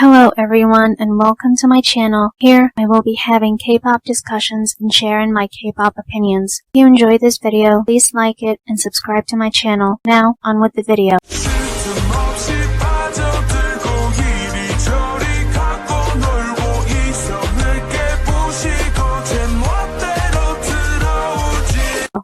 Hello everyone and welcome to my channel. Here I will be having K-pop discussions and sharing my K-pop opinions. If you enjoyed this video, please like it and subscribe to my channel. Now, on with the video.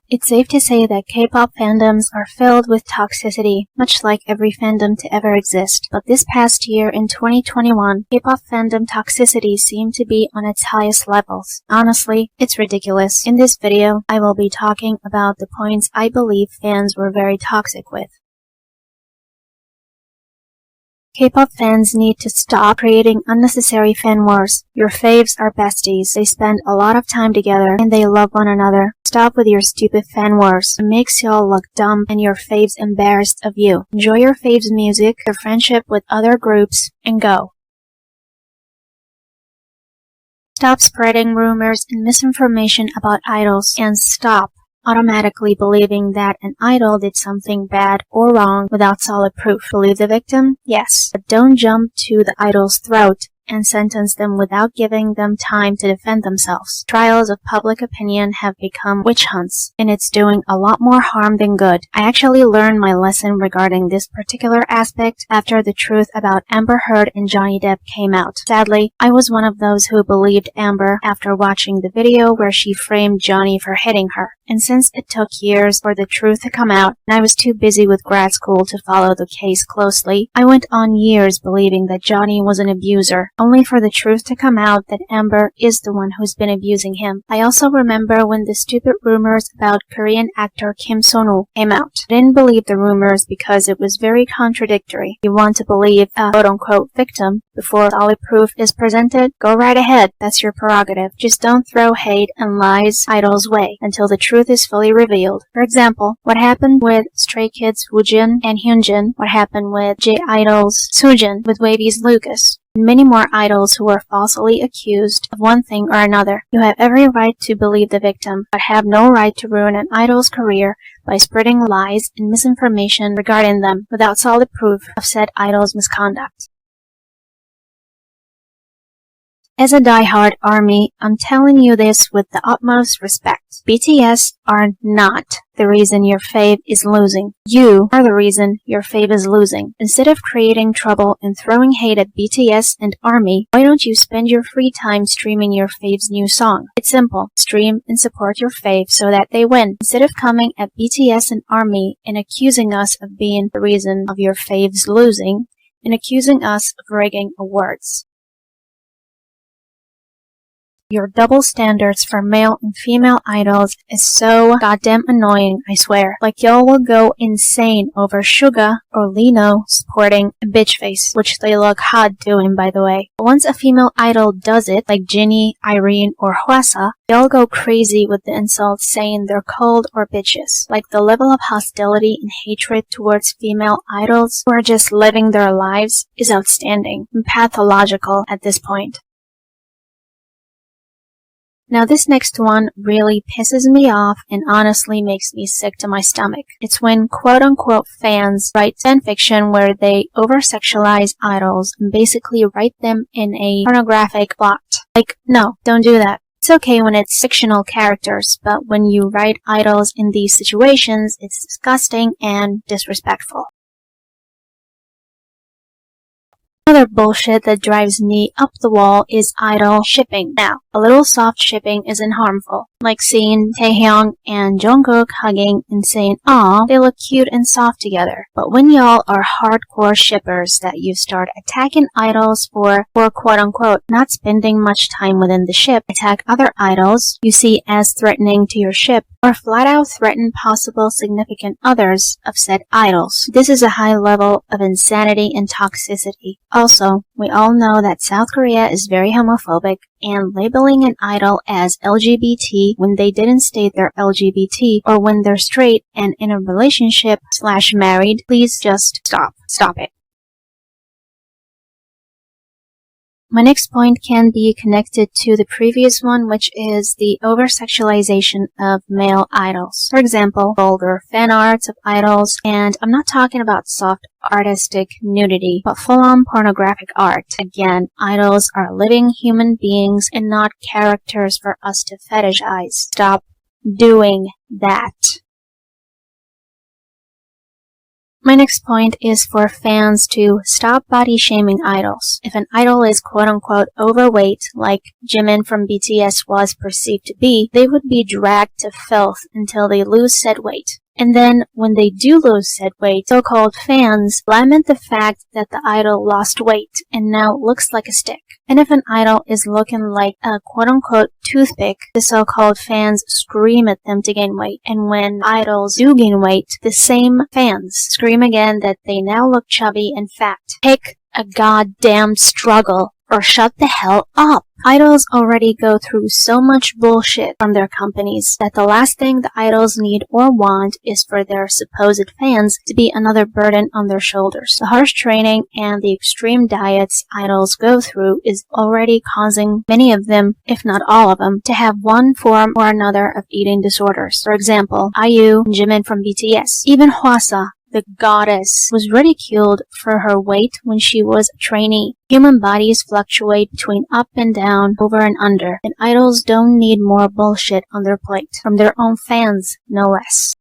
It's safe to say that K-pop fandoms are filled with toxicity, much like every fandom to ever exist. But this past year, in 2021, K-pop fandom toxicity seemed to be on its highest levels. Honestly, it's ridiculous. In this video, I will be talking about the points I believe fans were very toxic with. K-pop fans need to stop creating unnecessary fan wars. Your faves are besties. They spend a lot of time together and they love one another. Stop with your stupid fan wars. It makes y'all look dumb and your faves embarrassed of you. Enjoy your faves' music, your friendship with other groups, and go. Stop spreading rumors and misinformation about idols, and stop automatically believing that an idol did something bad or wrong without solid proof. Believe the victim? Yes. But don't jump to the idol's throat and sentence them without giving them time to defend themselves. Trials of public opinion have become witch hunts, and it's doing a lot more harm than good. I actually learned my lesson regarding this particular aspect after the truth about Amber Heard and Johnny Depp came out. Sadly, I was one of those who believed Amber after watching the video where she framed Johnny for hitting her. And since it took years for the truth to come out, and I was too busy with grad school to follow the case closely, I went on years believing that Johnny was an abuser, only for the truth to come out that Amber is the one who's been abusing him. I also remember when the stupid rumors about Korean actor Kim Sonu came out. I didn't believe the rumors because it was very contradictory. You want to believe a quote-unquote victim before solid proof is presented? Go right ahead, that's your prerogative. Just don't throw hate and lies idols' way until the truth is fully revealed. For example, what happened with Stray Kids' Woojin and Hyunjin, what happened with J-Idol's Soojin, with Wavy's Lucas, and many more idols who were falsely accused of one thing or another. You have every right to believe the victim, but have no right to ruin an idol's career by spreading lies and misinformation regarding them without solid proof of said idol's misconduct. As a die-hard ARMY, I'm telling you this with the utmost respect. BTS are not the reason your fave is losing. You are the reason your fave is losing. Instead of creating trouble and throwing hate at BTS and ARMY, why don't you spend your free time streaming your fave's new song? It's simple. Stream and support your fave so that they win. Instead of coming at BTS and ARMY and accusing us of being the reason of your fave's losing and accusing us of rigging awards. Your double standards for male and female idols is so goddamn annoying, I swear. Like y'all will go insane over Suga or Lino sporting a bitch face, which they look hot doing, by the way. But once a female idol does it, like Jinny, Irene, or Hwasa, y'all go crazy with the insults saying they're cold or bitches. Like the level of hostility and hatred towards female idols who are just living their lives is outstanding and pathological at this point. Now this next one really pisses me off and honestly makes me sick to my stomach. It's when quote-unquote fans write fanfiction where they over-sexualize idols and basically write them in a pornographic plot. Like, no, don't do that. It's okay when it's fictional characters, but when you write idols in these situations, it's disgusting and disrespectful. Another bullshit that drives me up the wall is idol shipping. Now, a little soft shipping isn't harmful, like seeing Taehyung and Jungkook hugging and saying, "Aw, they look cute and soft together." But when y'all are hardcore shippers that you start attacking idols for quote-unquote not spending much time within the ship, attack other idols you see as threatening to your ship, or flat out threaten possible significant others of said idols. This is a high level of insanity and toxicity. Also, we all know that South Korea is very homophobic, and labeling an idol as LGBT when they didn't state they're LGBT, or when they're straight and in a relationship / married, please just stop. Stop it. My next point can be connected to the previous one, which is the over-sexualization of male idols. For example, vulgar fan arts of idols, and I'm not talking about soft artistic nudity, but full-on pornographic art. Again, idols are living human beings and not characters for us to fetishize. Stop doing that. My next point is for fans to stop body-shaming idols. If an idol is quote-unquote overweight, like Jimin from BTS was perceived to be, they would be dragged to filth until they lose said weight. And then, when they do lose said weight, so-called fans lament the fact that the idol lost weight and now looks like a stick. And if an idol is looking like a quote-unquote toothpick, the so-called fans scream at them to gain weight. And when idols do gain weight, the same fans scream again that they now look chubby and fat. Pick a goddamn struggle or shut the hell up. Idols already go through so much bullshit from their companies that the last thing the idols need or want is for their supposed fans to be another burden on their shoulders. The harsh training and the extreme diets idols go through is already causing many of them, if not all of them, to have one form or another of eating disorders. For example, IU and Jimin from BTS. Even Hwasa, the goddess, was ridiculed for her weight when she was a trainee. Human bodies fluctuate between up and down, over and under, and idols don't need more bullshit on their plate, from their own fans, no less.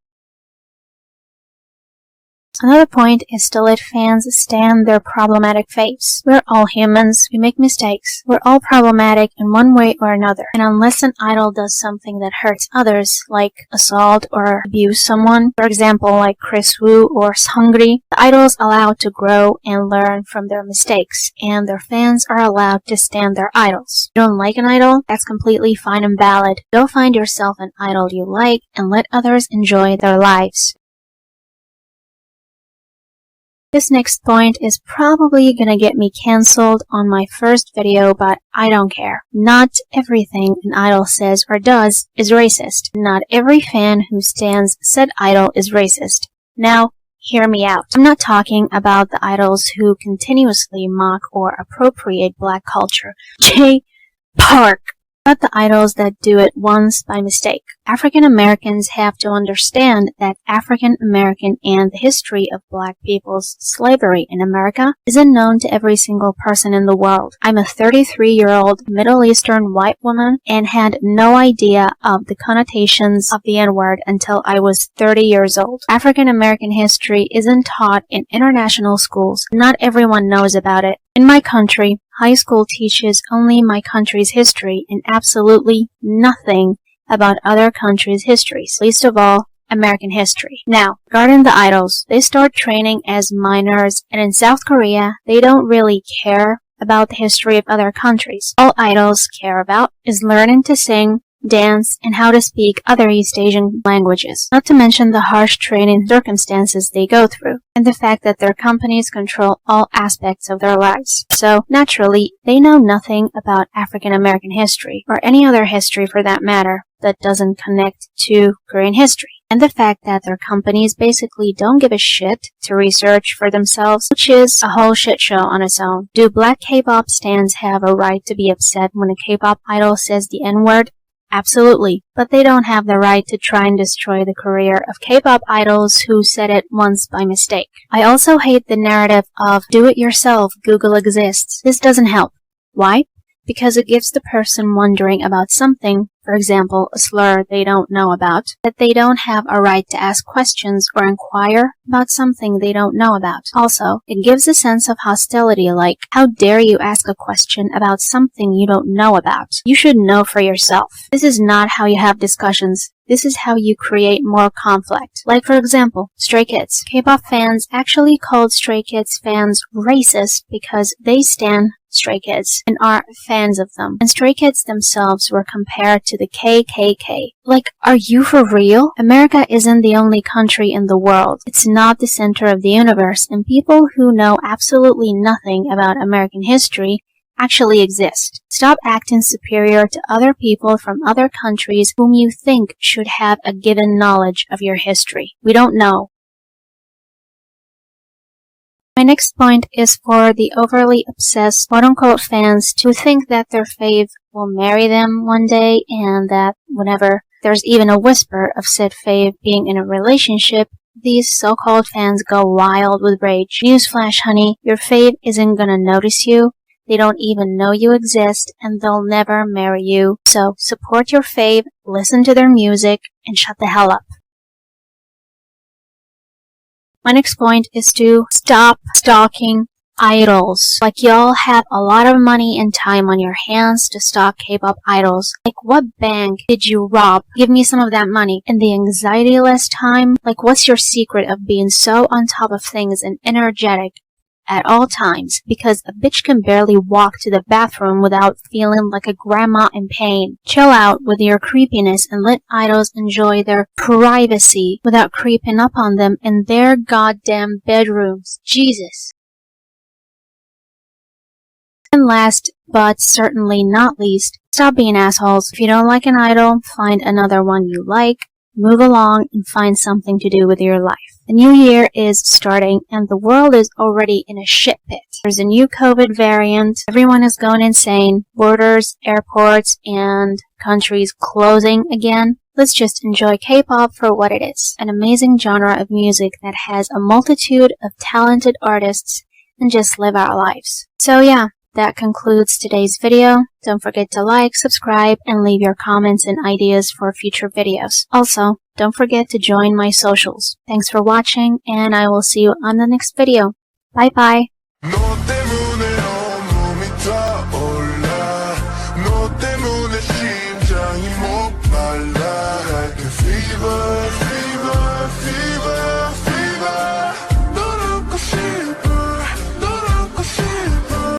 Another point is to let fans stand their problematic faves. We're all humans, we make mistakes. We're all problematic in one way or another. And unless an idol does something that hurts others, like assault or abuse someone, for example like Chris Wu or Seungri, the idol's allowed to grow and learn from their mistakes, and their fans are allowed to stand their idols. If you don't like an idol, that's completely fine and valid. Go find yourself an idol you like and let others enjoy their lives. This next point is probably gonna get me cancelled on my first video, but I don't care. Not everything an idol says or does is racist. Not every fan who stands said idol is racist. Now, hear me out. I'm not talking about the idols who continuously mock or appropriate black culture. Jay Park. But the idols that do it once by mistake. African Americans have to understand that African American and the history of black people's slavery in America isn't known to every single person in the world. I'm a 33-year-old Middle Eastern white woman and had no idea of the connotations of the N-word until I was 30 years old. African American history isn't taught in international schools. Not everyone knows about it. In my country, high school teaches only my country's history and absolutely nothing about other countries' histories, least of all, American history. Now, regarding the idols, they start training as minors, and in South Korea, they don't really care about the history of other countries. All idols care about is learning to sing, dance, and how to speak other East Asian languages, not to mention the harsh training circumstances they go through, and the fact that their companies control all aspects of their lives. So, naturally, they know nothing about African American history, or any other history for that matter, that doesn't connect to Korean history. And the fact that their companies basically don't give a shit to research for themselves, which is a whole shit show on its own. Do black K-pop stans have a right to be upset when a K-pop idol says the N-word? Absolutely, but they don't have the right to try and destroy the career of K-pop idols who said it once by mistake. I also hate the narrative of do-it-yourself, Google exists. This doesn't help. Why? Because it gives the person wondering about something, for example, a slur they don't know about, that they don't have a right to ask questions or inquire about something they don't know about. Also, it gives a sense of hostility like, how dare you ask a question about something you don't know about? You should know for yourself. This is not how you have discussions. This is how you create more conflict. Like, for example, Stray Kids. K-pop fans actually called Stray Kids fans racist because they stan Stray Kids and are fans of them. And Stray Kids themselves were compared to the KKK. Like, are you for real? America isn't the only country in the world. It's not the center of the universe, and people who know absolutely nothing about American history actually exist. Stop acting superior to other people from other countries whom you think should have a given knowledge of your history. We don't know. My next point is for the overly obsessed quote-unquote fans to think that their fave will marry them one day and that whenever there's even a whisper of said fave being in a relationship, these so-called fans go wild with rage. Newsflash, honey, your fave isn't gonna notice you. They don't even know you exist, and they'll never marry you. So support your fave, listen to their music, and shut the hell up. My next point is to stop stalking idols. Like, y'all have a lot of money and time on your hands to stalk K-pop idols. Like, what bank did you rob? Give me some of that money. In the anxiety-less time, like, what's your secret of being so on top of things and energetic at all times? Because a bitch can barely walk to the bathroom without feeling like a grandma in pain. Chill out with your creepiness and let idols enjoy their privacy without creeping up on them in their goddamn bedrooms. Jesus. And last, but certainly not least, stop being assholes. If you don't like an idol, find another one you like, move along, and find something to do with your life. The new year is starting, and the world is already in a shit pit. There's a new COVID variant, everyone is going insane, borders, airports, and countries closing again. Let's just enjoy K-pop for what it is, an amazing genre of music that has a multitude of talented artists, and just live our lives. So yeah, that concludes today's video. Don't forget to like, subscribe, and leave your comments and ideas for future videos. Also, don't forget to join my socials. Thanks for watching, and I will see you on the next video. Bye bye! 너 때문에 온몸이 타올라 너 때문에 심장이